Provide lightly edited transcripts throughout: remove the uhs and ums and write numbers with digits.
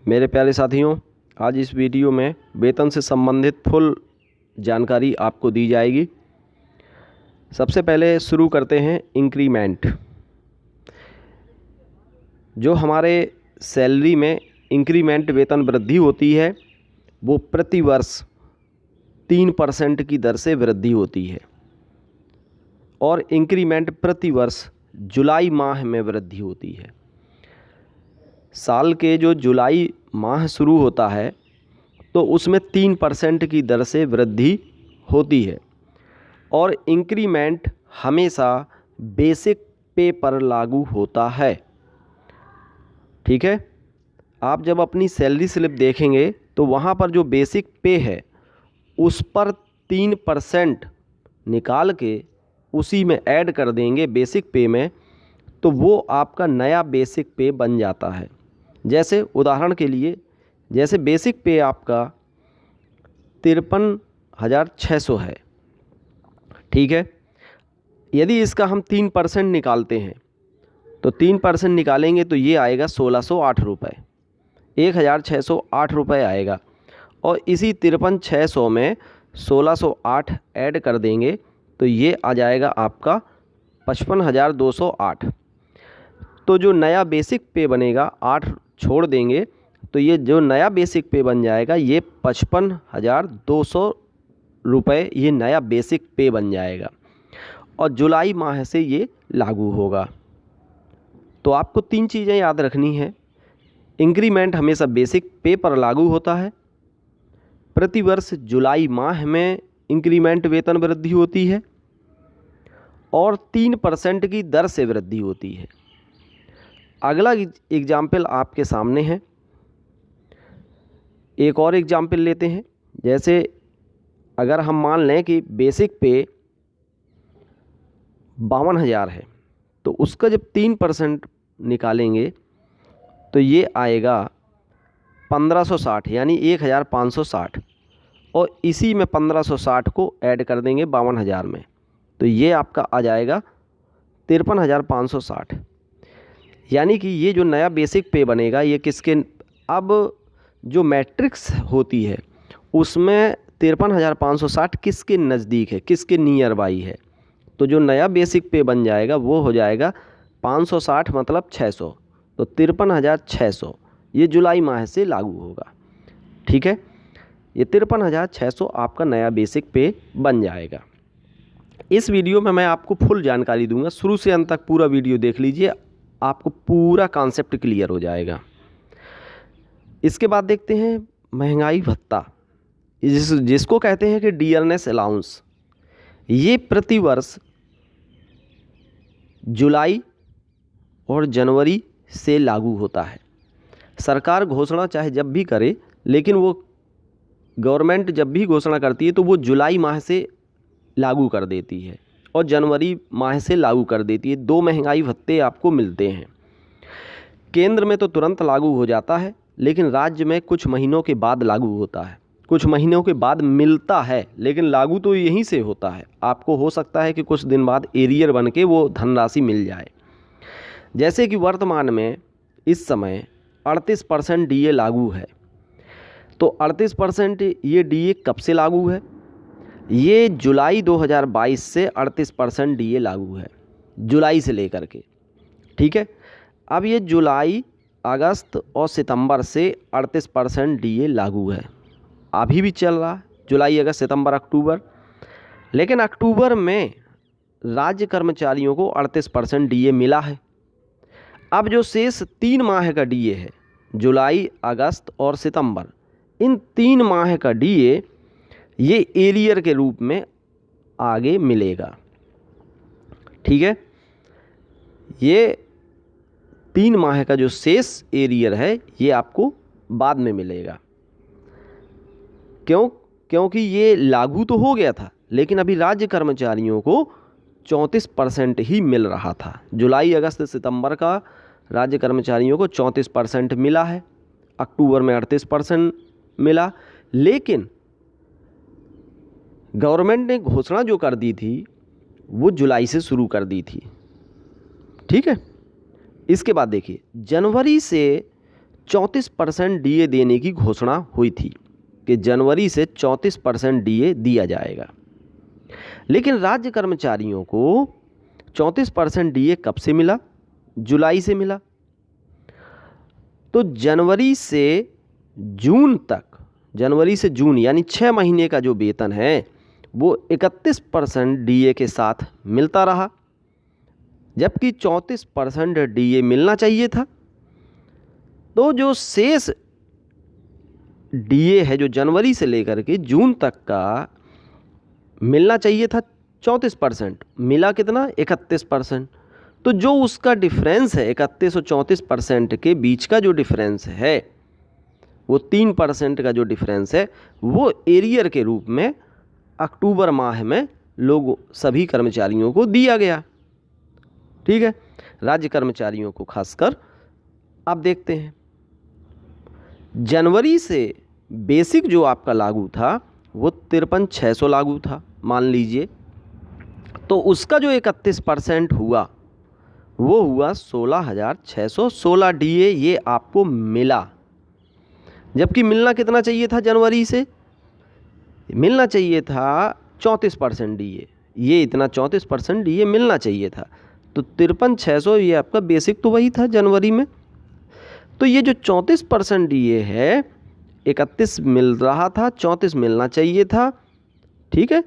मेरे प्यारे साथियों, आज इस वीडियो में वेतन से संबंधित फुल जानकारी आपको दी जाएगी। सबसे पहले शुरू करते हैं इंक्रीमेंट। जो हमारे सैलरी में इंक्रीमेंट वेतन वृद्धि होती है वो प्रति वर्ष 3% की दर से वृद्धि होती है और इंक्रीमेंट प्रति वर्ष जुलाई माह में वृद्धि होती है। साल के जो जुलाई माह शुरू होता है तो उसमें 3% की दर से वृद्धि होती है और इंक्रीमेंट हमेशा बेसिक पे पर लागू होता है। ठीक है, आप जब अपनी सैलरी स्लिप देखेंगे तो वहाँ पर जो बेसिक पे है उस पर 3% निकाल के उसी में ऐड कर देंगे बेसिक पे में, तो वो आपका नया बेसिक पे बन जाता है। जैसे उदाहरण के लिए, जैसे बेसिक पे आपका 53,600 है, ठीक है। यदि इसका हम 3% निकालते हैं तो 3% निकालेंगे तो ये आएगा 1,608 रुपये, 1,608 रुपये आएगा। और इसी 53,600 में 1,608 ऐड कर देंगे तो ये आ जाएगा आपका 55,208। तो जो नया बेसिक पे बनेगा, 8 छोड़ देंगे तो ये जो नया बेसिक पे बन जाएगा ये 55,200 रुपये ये नया बेसिक पे बन जाएगा और जुलाई माह से ये लागू होगा। तो आपको 3 चीज़ें याद रखनी है। इंक्रीमेंट हमेशा बेसिक पे पर लागू होता है, प्रतिवर्ष जुलाई माह में इंक्रीमेंट वेतन वृद्धि होती है और 3% की दर से वृद्धि होती है। अगला एग्जाम्पल आपके सामने है। एक और एग्जाम्पल लेते हैं। जैसे अगर हम मान लें कि बेसिक पे 52,000 है तो उसका जब 3% निकालेंगे तो ये आएगा 1,560 यानी 1,560 और इसी में 1,560 को ऐड कर देंगे 52,000 में तो ये आपका आ जाएगा 53,560। यानी कि ये जो नया बेसिक पे बनेगा ये किसके, अब जो मैट्रिक्स होती है उसमें 53,560 किसके नज़दीक है, किसके नियर बाई है। तो जो नया बेसिक पे बन जाएगा वो हो जाएगा 560 मतलब 600, तो 53,600 ये जुलाई माह से लागू होगा। ठीक है, ये 53,600 आपका नया बेसिक पे बन जाएगा। इस वीडियो में मैं आपको फुल जानकारी दूंगा, शुरू से अंत तक पूरा वीडियो देख लीजिए, आपको पूरा कॉन्सेप्ट क्लियर हो जाएगा। इसके बाद देखते हैं महंगाई भत्ता, जिसको कहते हैं कि डियरनेस अलाउंस। ये प्रतिवर्ष जुलाई और जनवरी से लागू होता है। सरकार घोषणा चाहे जब भी करे, लेकिन वो गवर्नमेंट जब भी घोषणा करती है तो वो जुलाई माह से लागू कर देती है और जनवरी माह से लागू कर देती है। 2 महंगाई भत्ते आपको मिलते हैं। केंद्र में तो तुरंत लागू हो जाता है, लेकिन राज्य में कुछ महीनों के बाद लागू होता है, कुछ महीनों के बाद मिलता है, लेकिन लागू तो यहीं से होता है। आपको हो सकता है कि कुछ दिन बाद एरियर बन के वो धनराशि मिल जाए। जैसे कि वर्तमान में इस समय 38% डीए लागू है। तो 38% ये डीए कब से लागू है? ये जुलाई 2022 से 38% डीए लागू है, जुलाई से लेकर के। ठीक है, अब ये जुलाई, अगस्त और सितंबर से 38% डीए लागू है। अभी भी चल रहा है जुलाई, अगस्त, सितंबर, अक्टूबर। लेकिन अक्टूबर में राज्य कर्मचारियों को 38% डीए मिला है। अब जो शेष 3 माह का डीए है, जुलाई, अगस्त और सितंबर, इन 3 माह का डीए ये एरियर के रूप में आगे मिलेगा। ठीक है, ये 3 माह का जो शेष एरियर है ये आपको बाद में मिलेगा। क्योंकि ये लागू तो हो गया था, लेकिन अभी राज्य कर्मचारियों को 34% ही मिल रहा था। जुलाई, अगस्त, सितंबर का राज्य कर्मचारियों को 34% मिला है, अक्टूबर में 38% मिला। लेकिन गवर्नमेंट ने घोषणा जो कर दी थी वो जुलाई से शुरू कर दी थी। ठीक है, इसके बाद देखिए जनवरी से 34% डीए देने की घोषणा हुई थी कि जनवरी से 34% डीए दिया जाएगा। लेकिन राज्य कर्मचारियों को 34% डीए कब से मिला? जुलाई से मिला। तो जनवरी से जून यानी 6 महीने का जो वेतन है वो 31% डीए के साथ मिलता रहा, जबकि 34% डीए मिलना चाहिए था। तो जो शेष डीए है जो जनवरी से लेकर के जून तक का मिलना चाहिए था 34%, मिला कितना? 31%। तो जो उसका डिफरेंस है 31 और 34% के बीच का जो डिफरेंस है, वो 3% का जो डिफरेंस है, वो एरियर के रूप में अक्टूबर माह में सभी कर्मचारियों को दिया गया। ठीक है, राज्य कर्मचारियों को खासकर। अब देखते हैं, जनवरी से बेसिक जो आपका लागू था वो 53,600 लागू था मान लीजिए। तो उसका जो 31% हुआ वो हुआ 16,616 डीए, ये आपको मिला। जबकि मिलना कितना चाहिए था? जनवरी से मिलना चाहिए था 34% डीए, ये इतना 34% डीए मिलना चाहिए था। तो 53,600 ये आपका बेसिक तो वही था जनवरी में। तो ये जो 34% डीए है, 31 मिल रहा था, 34 मिलना चाहिए था। ठीक है,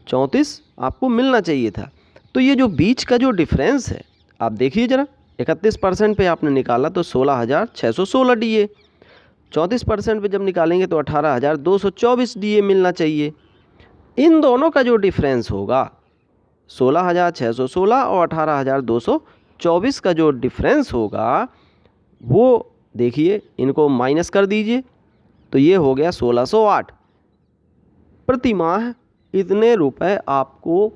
34 आपको मिलना चाहिए था। तो ये जो बीच का जो डिफरेंस है, आप देखिए ज़रा, 31% पे आपने निकाला तो 16,616 डीए, 34% पे जब निकालेंगे तो 18,224 डीए मिलना चाहिए। इन दोनों का जो डिफरेंस होगा 16,616 और 18,224 का जो डिफरेंस होगा, वो देखिए, इनको माइनस कर दीजिए तो ये हो गया 1,608। प्रति माह इतने रुपए आपको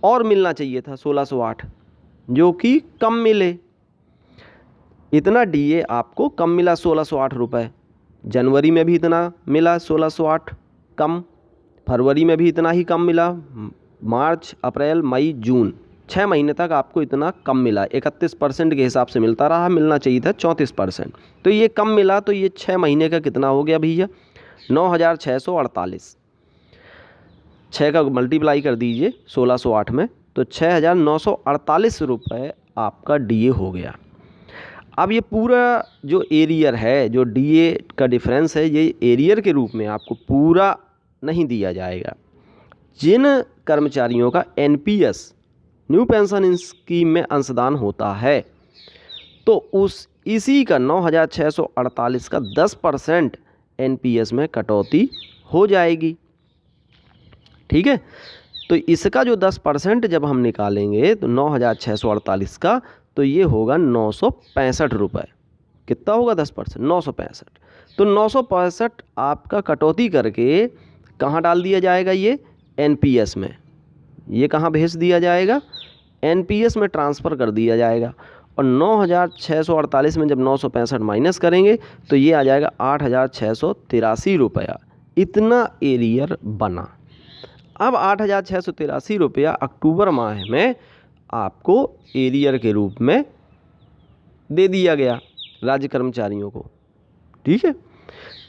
और मिलना चाहिए था, 1,608, जो कि कम मिले। इतना डीए आपको कम मिला, 1,608 रुपये। जनवरी में भी इतना मिला 1,608 कम, फरवरी में भी इतना ही कम मिला, मार्च, अप्रैल, मई, जून 6 महीने तक आपको इतना कम मिला। 31% के हिसाब से मिलता रहा, मिलना चाहिए था 34%। तो ये कम मिला, तो ये 6 महीने का कितना हो गया भैया? 9,648। 6 का मल्टीप्लाई कर दीजिए 1,608 में, तो 6,948 रुपये आपका डीए हो गया। अब ये पूरा जो एरियर है, जो डीए का डिफरेंस है, ये एरियर के रूप में आपको पूरा नहीं दिया जाएगा। जिन कर्मचारियों का एनपीएस, न्यू पेंशन स्कीम में अंशदान होता है, तो इसी का 9,648 का 10% एनपीएस में कटौती हो जाएगी। ठीक है, तो इसका जो 10% जब हम निकालेंगे तो 9,648 का, तो ये होगा 965 रुपये। कितना होगा? 10%, 965। तो 965 आपका कटौती करके कहाँ डाल दिया जाएगा? ये एनपीएस में। ये कहाँ भेज दिया जाएगा? एनपीएस में ट्रांसफ़र कर दिया जाएगा। और 9,648 में जब 965 माइनस करेंगे तो ये आ जाएगा 8,683 रुपया। इतना एरियर बना। अब 8,683 रुपया अक्टूबर माह में आपको एरियर के रूप में दे दिया गया राज्य कर्मचारियों को। ठीक है,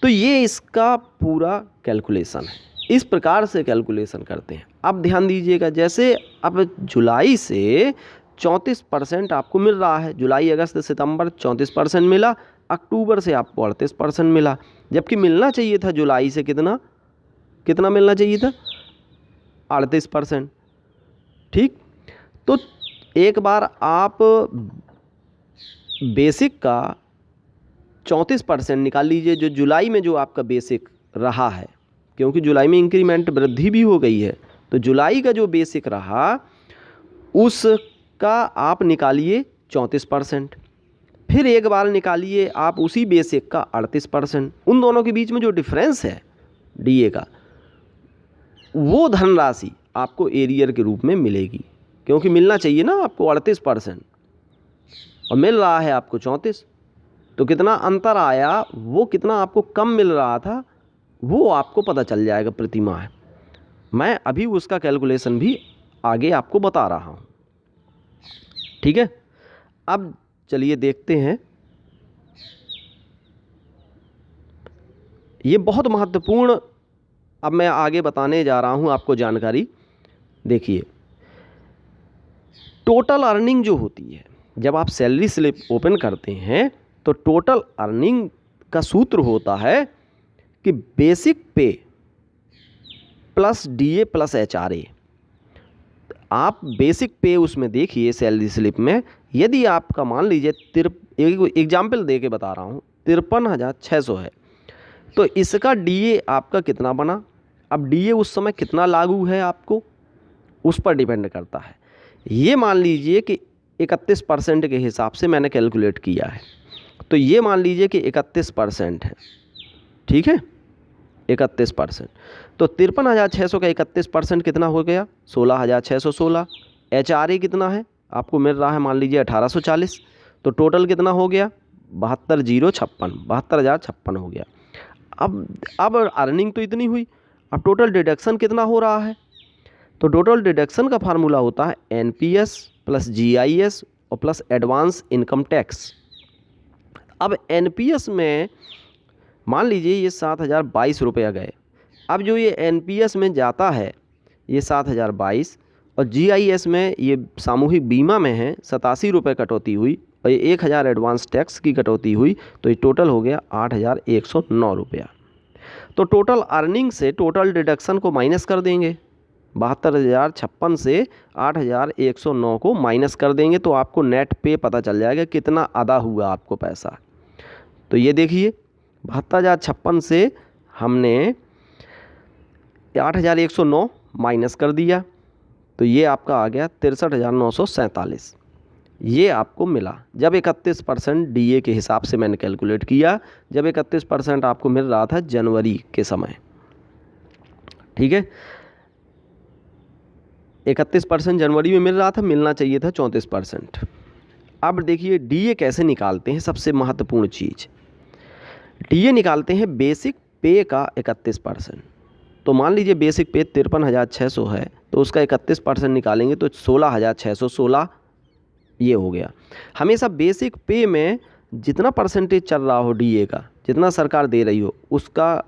तो ये इसका पूरा कैलकुलेशन है। इस प्रकार से कैलकुलेशन करते हैं। अब ध्यान दीजिएगा, जैसे अब जुलाई से 34% आपको मिल रहा है, जुलाई, अगस्त, सितंबर 34% मिला, अक्टूबर से आपको 38% मिला, जबकि मिलना चाहिए था जुलाई से कितना मिलना चाहिए था? 38%। ठीक, तो एक बार आप बेसिक का 34% निकाल लीजिए, जो जुलाई में जो आपका बेसिक रहा है, क्योंकि जुलाई में इंक्रीमेंट वृद्धि भी हो गई है, तो जुलाई का जो बेसिक रहा उसका आप निकालिए 34%। फिर एक बार निकालिए आप उसी बेसिक का 38%। उन दोनों के बीच में जो डिफरेंस है डीए का, वो धनराशि आपको एरियर के रूप में मिलेगी, क्योंकि मिलना चाहिए ना आपको 38% और मिल रहा है आपको 34। तो कितना अंतर आया, वो कितना आपको कम मिल रहा था, वो आपको पता चल जाएगा प्रति माह। मैं अभी उसका कैलकुलेशन भी आगे आपको बता रहा हूँ। ठीक है, अब चलिए देखते हैं। ये बहुत महत्वपूर्ण अब मैं आगे बताने जा रहा हूँ आपको जानकारी। देखिए, टोटल अर्निंग जो होती है, जब आप सैलरी स्लिप ओपन करते हैं तो टोटल अर्निंग का सूत्र होता है कि बेसिक पे प्लस डीए प्लस एचआरए। आप बेसिक पे उसमें देखिए सैलरी स्लिप में, यदि आपका मान लीजिए एक एग्जाम्पल दे के बता रहा हूँ 53,600 है, तो इसका डीए आपका कितना बना। अब डीए उस समय कितना लागू है आपको उस पर डिपेंड करता है। ये मान लीजिए कि 31% के हिसाब से मैंने कैलकुलेट किया है, तो ये मान लीजिए कि 31% है, ठीक है, 31%। तो 53,600 का 31% कितना हो गया, 16,616। एचआरए कितना है आपको मिल रहा है, मान लीजिए 1,840। तो टोटल कितना हो गया, 72,056 हो गया। अब अर्निंग तो इतनी हुई, अब टोटल डिडक्शन कितना हो रहा है। तो टोटल डिडक्शन का फार्मूला होता है एनपीएस प्लस जीआईएस और प्लस एडवांस इनकम टैक्स। अब एनपीएस में मान लीजिए ये 7,022 रुपया गए। अब जो ये एनपीएस में जाता है ये 7,022, और जीआईएस में ये सामूहिक बीमा में है 87 रुपये कटौती हुई, और ये 1,000 एडवांस टैक्स की कटौती हुई, तो ये टोटल हो गया 8,109 रुपया। तो टोटल अर्निंग से टोटल डिडक्शन को माइनस कर देंगे, 72,056 से 8,109 को माइनस कर देंगे, तो आपको नेट पे पता चल जाएगा कितना अदा हुआ आपको पैसा। तो ये देखिए 72,056 से हमने 8,109 माइनस कर दिया, तो ये आपका आ गया 63,947। ये आपको मिला जब 31% डीए के हिसाब से मैंने कैलकुलेट किया, जब 31% आपको मिल रहा था जनवरी के समय, ठीक है। 31% जनवरी में मिल रहा था, मिलना चाहिए था 34%। अब देखिए डीए कैसे निकालते हैं, सबसे महत्वपूर्ण चीज़, डीए निकालते हैं बेसिक पे का 31%। तो मान लीजिए बेसिक पे 53,600 है, तो उसका 31% निकालेंगे तो 16,616 ये हो गया। हमेशा बेसिक पे में जितना परसेंटेज चल रहा हो डीए का, जितना सरकार दे रही हो, उसका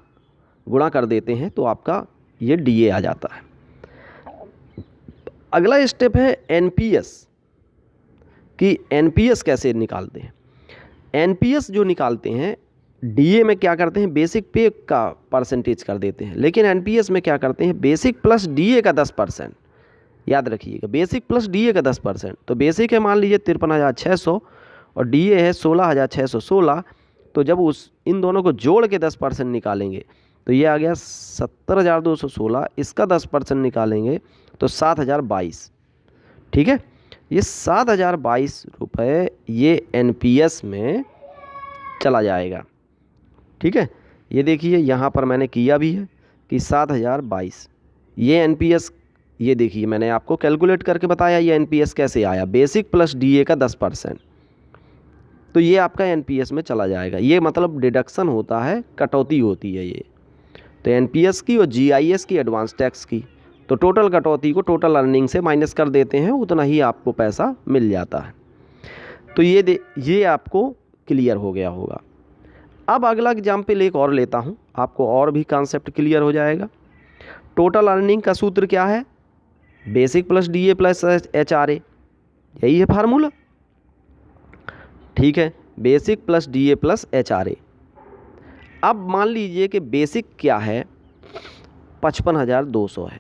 गुणा कर देते हैं तो आपका ये डीए आ जाता है। अगला स्टेप है एनपीएस, कि एनपीएस कैसे निकालते हैं। एनपीएस जो निकालते हैं, डीए में क्या करते हैं बेसिक पे का परसेंटेज कर देते हैं, लेकिन एनपीएस में क्या करते हैं बेसिक प्लस डीए का 10%। याद रखिएगा, बेसिक प्लस डीए का 10%। तो बेसिक है मान लीजिए 53,600 और डीए है 16,616, तो जब इन दोनों को जोड़ के 10% निकालेंगे तो ये आ गया 70,216। इसका 10% निकालेंगे तो 7,022, ठीक है। ये 7,022 रुपये ये एनपीएस में चला जाएगा, ठीक है। ये देखिए यहाँ पर मैंने किया भी है कि 7,022 ये एनपीएस, ये देखिए मैंने आपको कैलकुलेट करके बताया ये एनपीएस कैसे आया, बेसिक प्लस डीए का 10%। तो ये आपका एनपीएस में चला जाएगा। ये मतलब डिडक्शन होता है, कटौती होती है ये, तो एनपीएस की और जीआईएस की, एडवांस टैक्स की। तो टोटल कटौती को टोटल अर्निंग से माइनस कर देते हैं, उतना ही आपको पैसा मिल जाता है। तो ये आपको क्लियर हो गया होगा। अब अगला एग्जाम्पल एक और लेता हूँ, आपको और भी कॉन्सेप्ट क्लियर हो जाएगा। टोटल अर्निंग का सूत्र क्या है, basic plus DA plus HRA, यही है फार्मूला, ठीक है। Basic plus DA plus HRA. अब मान लीजिए कि बेसिक क्या है 55,200 है,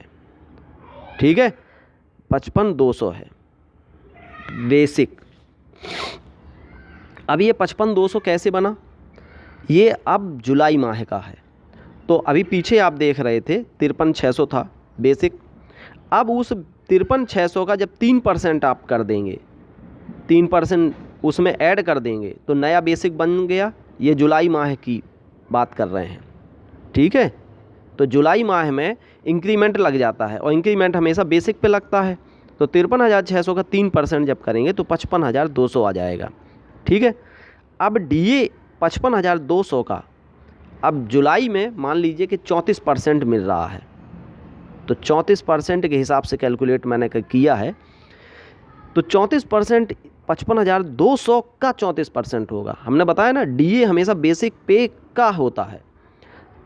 ठीक है, 55,200 है बेसिक। अब ये 55,200 कैसे बना, ये अब जुलाई माह का है। तो अभी पीछे आप देख रहे थे 53,600 था बेसिक। अब उस 53,600 का जब 3% आप कर देंगे, 3% उसमें ऐड कर देंगे तो नया बेसिक बन गया। ये जुलाई माह की बात कर रहे हैं, ठीक है। तो जुलाई माह में इंक्रीमेंट लग जाता है, और इंक्रीमेंट हमेशा बेसिक पे लगता है। तो 53,600 का 3% जब करेंगे तो 55,200 आ जाएगा, ठीक है। अब डीए 55,200 का अब जुलाई में मान लीजिए कि 34% मिल रहा है, तो 34% के हिसाब से कैलकुलेट मैंने किया है। तो 34% 55,200 का 34% होगा। हमने बताया ना डीए हमेशा बेसिक पे का होता है,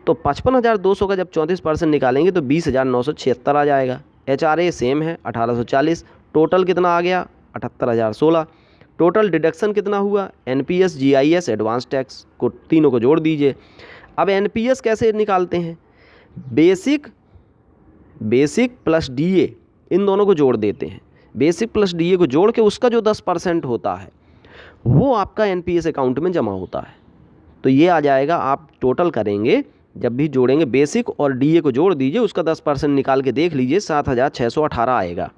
तो 55,200 का जब 34% निकालेंगे तो 20,976 आ जाएगा। HRA सेम है 1840। टोटल कितना आ गया 78,016। टोटल डिडक्शन कितना हुआ, NPS GIS एडवांस टैक्स को तीनों को जोड़ दीजिए। अब NPS कैसे निकालते हैं, बेसिक प्लस DA इन दोनों को जोड़ देते हैं। बेसिक प्लस DA को जोड़ के उसका जो 10% होता है वो आपका NPS अकाउंट में जमा होता है। तो ये आ जाएगा, आप टोटल करेंगे जब भी जोड़ेंगे बेसिक और DA को जोड़ दीजिए, उसका 10% निकाल के देख लीजिए 7,618 आएगा।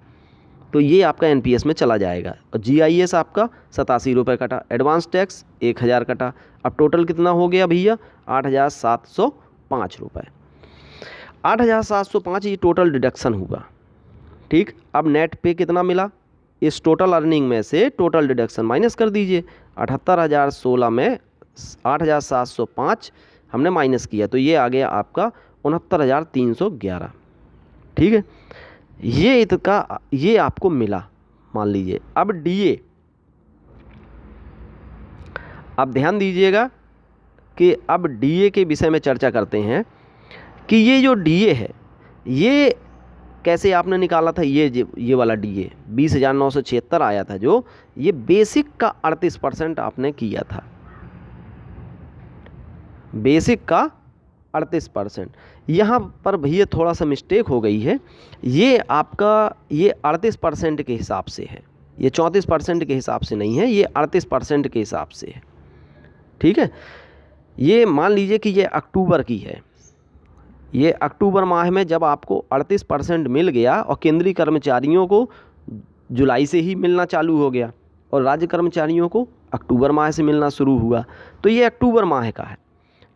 तो ये आपका NPS में चला जाएगा। और GIS आपका 87 रुपये कटा, एडवांस टैक्स 1,000 कटा। अब टोटल कितना हो गया भैया 8,705 रुपये। 8,705 ये टोटल डिडक्शन हुआ। ठीक, अब नेट पे कितना मिला, इस टोटल अर्निंग में से टोटल डिडक्शन माइनस कर दीजिए। 78,016 में 8,705 हमने माइनस किया तो ये आ गया आपका 69,311। ठीक है, ये आपको मिला मान लीजिए। अब DA, अब ध्यान दीजिएगा कि अब DA के विषय में चर्चा करते हैं कि ये जो DA है ये कैसे आपने निकाला था। ये वाला DA 20,976 आया था, जो ये बेसिक का 38% आपने किया था, बेसिक का 38%। यहाँ पर भैया थोड़ा सा मिस्टेक हो गई है, ये आपका ये 38% के हिसाब से है, ये 34% के हिसाब से नहीं है, ये 38% के हिसाब से है। ठीक है, ये मान लीजिए कि ये अक्टूबर की है, ये अक्टूबर माह में जब आपको 38% मिल गया और केंद्रीय कर्मचारियों को जुलाई से ही मिलना चालू हो गया और राज्य कर्मचारियों को अक्टूबर माह से मिलना शुरू हुआ, तो ये अक्टूबर माह का है।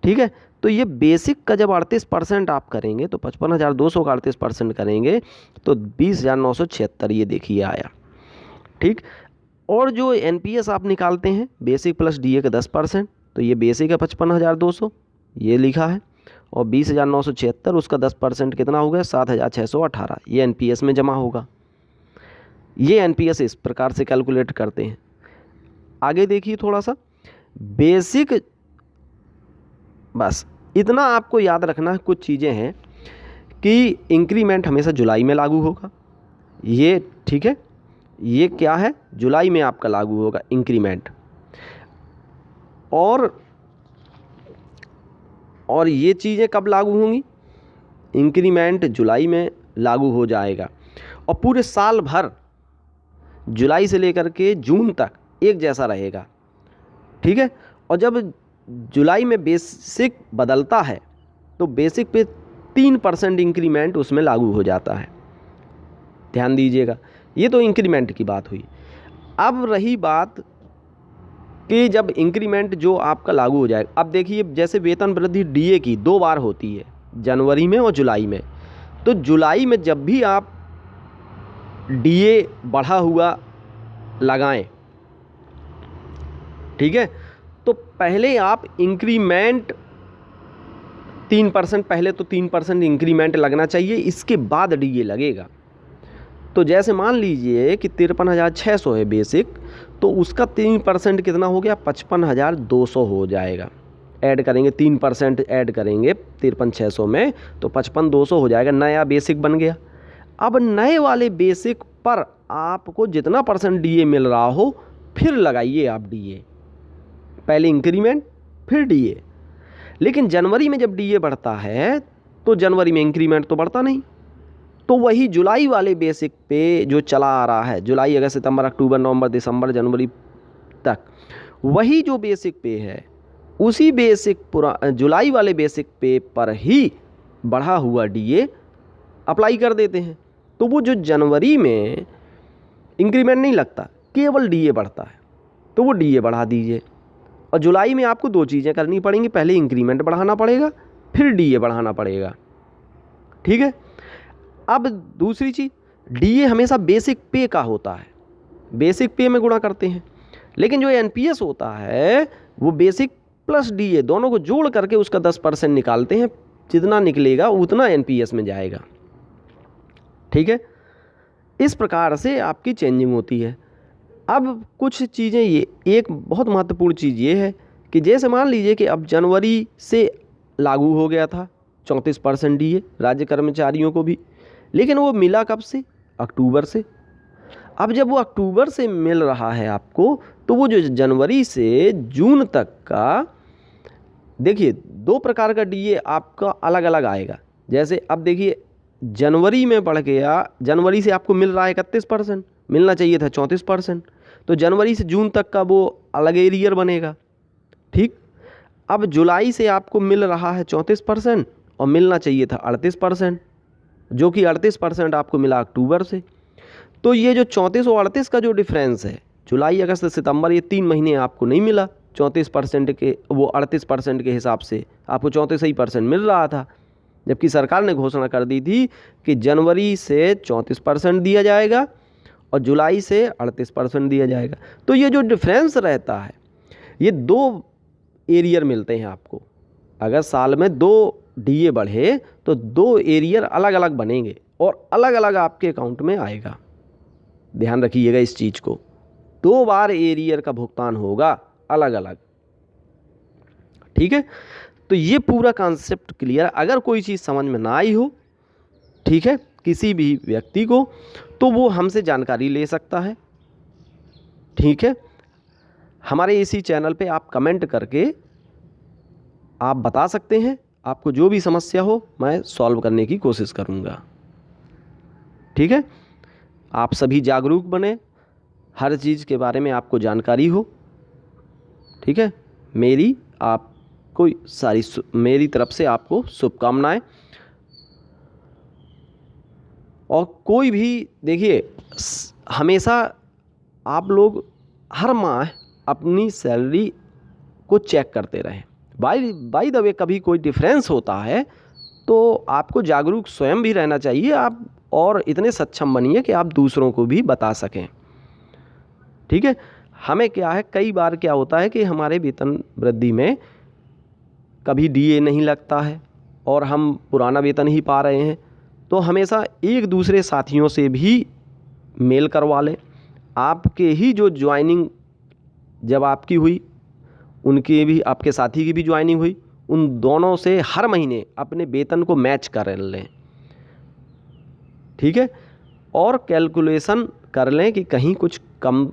ठीक है, तो ये बेसिक का जब 38% आप करेंगे तो 55,200 का 38% करेंगे तो 20,976 ये देखिए आया। ठीक, और जो NPS आप निकालते हैं बेसिक प्लस DA का 10%, तो ये बेसिक है 55,200 ये लिखा है, और 20,976 उसका 10% कितना हो गया 7,618, ये NPS में जमा होगा। ये NPS इस प्रकार से कैलकुलेट करते हैं। आगे देखिए थोड़ा सा बेसिक, बस इतना आपको याद रखना है। कुछ चीज़ें हैं कि इंक्रीमेंट हमेशा जुलाई में लागू होगा, ये ठीक है, ये क्या है जुलाई में आपका लागू होगा इंक्रीमेंट, और ये चीज़ें कब लागू होंगी, इंक्रीमेंट जुलाई में लागू हो जाएगा और पूरे साल भर जुलाई से लेकर के जून तक एक जैसा रहेगा। ठीक है, और जब जुलाई में बेसिक बदलता है तो बेसिक पे 3% इंक्रीमेंट उसमें लागू हो जाता है। ध्यान दीजिएगा, ये तो इंक्रीमेंट की बात हुई। अब रही बात कि जब इंक्रीमेंट जो आपका लागू हो जाएगा, अब देखिए जैसे वेतन वृद्धि DA की 2 बार होती है, जनवरी में और जुलाई में। तो जुलाई में जब भी आप DA बढ़ा हुआ लगाएं, ठीक है, तो पहले आप इंक्रीमेंट 3%, पहले तो 3% इंक्रीमेंट लगना चाहिए, इसके बाद DA लगेगा। तो जैसे मान लीजिए कि 53,600 है बेसिक, तो उसका 3% कितना हो गया 55,200 हो जाएगा। ऐड करेंगे 3% ऐड करेंगे 53,600 में तो 55,200 हो जाएगा, नया बेसिक बन गया। अब नए वाले बेसिक पर आपको जितना % DA मिल रहा हो फिर लगाइए आप DA, पहले इंक्रीमेंट फिर DA। लेकिन जनवरी में जब DA बढ़ता है तो जनवरी में इंक्रीमेंट तो बढ़ता नहीं, तो वही जुलाई वाले बेसिक पे जो चला आ रहा है, जुलाई अगस्त सितंबर अक्टूबर नवंबर दिसंबर जनवरी तक, वही जो बेसिक पे है उसी बेसिक जुलाई वाले बेसिक पे पर ही बढ़ा हुआ DA अप्लाई कर देते हैं। तो वो जो जनवरी में इंक्रीमेंट नहीं लगता, केवल DA बढ़ता है, तो वो DA बढ़ा दीजिए। और जुलाई में आपको 2 चीज़ें करनी पड़ेंगी, पहले इंक्रीमेंट बढ़ाना पड़ेगा फिर DA बढ़ाना पड़ेगा। ठीक है, अब दूसरी चीज़, DA हमेशा बेसिक पे का होता है, बेसिक पे में गुणा करते हैं, लेकिन जो NPS होता है वो बेसिक प्लस DA दोनों को जोड़ करके उसका 10% निकालते हैं, जितना निकलेगा उतना NPS में जाएगा। ठीक है, इस प्रकार से आपकी चेंजिंग होती है। अब कुछ चीज़ें, ये एक बहुत महत्वपूर्ण चीज़ ये है कि जैसे मान लीजिए कि अब जनवरी से लागू हो गया था 34% डीए राज्य कर्मचारियों को भी, लेकिन वो मिला कब से? अक्टूबर से। अब जब वो अक्टूबर से मिल रहा है आपको, तो वो जो जनवरी से जून तक का, देखिए 2 प्रकार का डीए आपका अलग अलग आएगा। जैसे अब देखिए जनवरी में बढ़ गया, जनवरी से आपको मिल रहा है 31%, मिलना चाहिए था 34%, तो जनवरी से जून तक का वो अलग एरियर बनेगा। ठीक, अब जुलाई से आपको मिल रहा है 34% और मिलना चाहिए था 38%, जो कि 38% आपको मिला अक्टूबर से। तो ये जो 34 और 38 का जो डिफरेंस है, जुलाई अगस्त सितंबर, ये 3 महीने आपको नहीं मिला 34% के, वो 38% के हिसाब से आपको 34% मिल रहा था, जबकि सरकार ने घोषणा कर दी थी कि जनवरी से 34% दिया जाएगा और जुलाई से 38% दिया जाएगा। तो ये जो डिफरेंस रहता है, ये 2 एरियर मिलते हैं आपको। अगर साल में 2 डीए बढ़े तो 2 एरियर अलग अलग बनेंगे और अलग अलग आपके अकाउंट में आएगा। ध्यान रखिएगा इस चीज़ को, 2 बार एरियर का भुगतान होगा अलग अलग। ठीक है, तो ये पूरा कॉन्सेप्ट क्लियर। अगर कोई चीज़ समझ में ना आई हो, ठीक है, किसी भी व्यक्ति को, तो वो हमसे जानकारी ले सकता है। ठीक है, हमारे इसी चैनल पे आप कमेंट करके आप बता सकते हैं, आपको जो भी समस्या हो मैं सॉल्व करने की कोशिश करूँगा। ठीक है, आप सभी जागरूक बने, हर चीज़ के बारे में आपको जानकारी हो। ठीक है, मेरी तरफ से आपको शुभकामनाएं। और कोई भी देखिए, हमेशा आप लोग हर माह अपनी सैलरी को चेक करते रहें। बाय द वे, कभी कोई डिफरेंस होता है तो आपको जागरूक स्वयं भी रहना चाहिए आप, और इतने सक्षम बनिए कि आप दूसरों को भी बता सकें। ठीक है, हमें क्या है, कई बार क्या होता है कि हमारे वेतन वृद्धि में कभी डीए नहीं लगता है और हम पुराना वेतन ही पा रहे हैं, तो हमेशा एक दूसरे साथियों से भी मेल करवा लें। आपके ही जो ज्वाइनिंग जब आपकी हुई, उनकी भी, आपके साथी की भी ज्वाइनिंग हुई, उन दोनों से हर महीने अपने वेतन को मैच कर लें। ठीक है, और कैलकुलेशन कर लें कि कहीं कुछ कम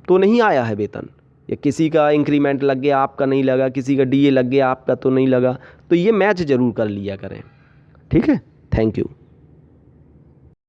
तो नहीं आया है वेतन, या किसी का इंक्रीमेंट लग गया आपका नहीं लगा, किसी का डीए लग गया आपका तो नहीं लगा, तो ये मैच ज़रूर कर लिया करें। ठीक है, थैंक यू।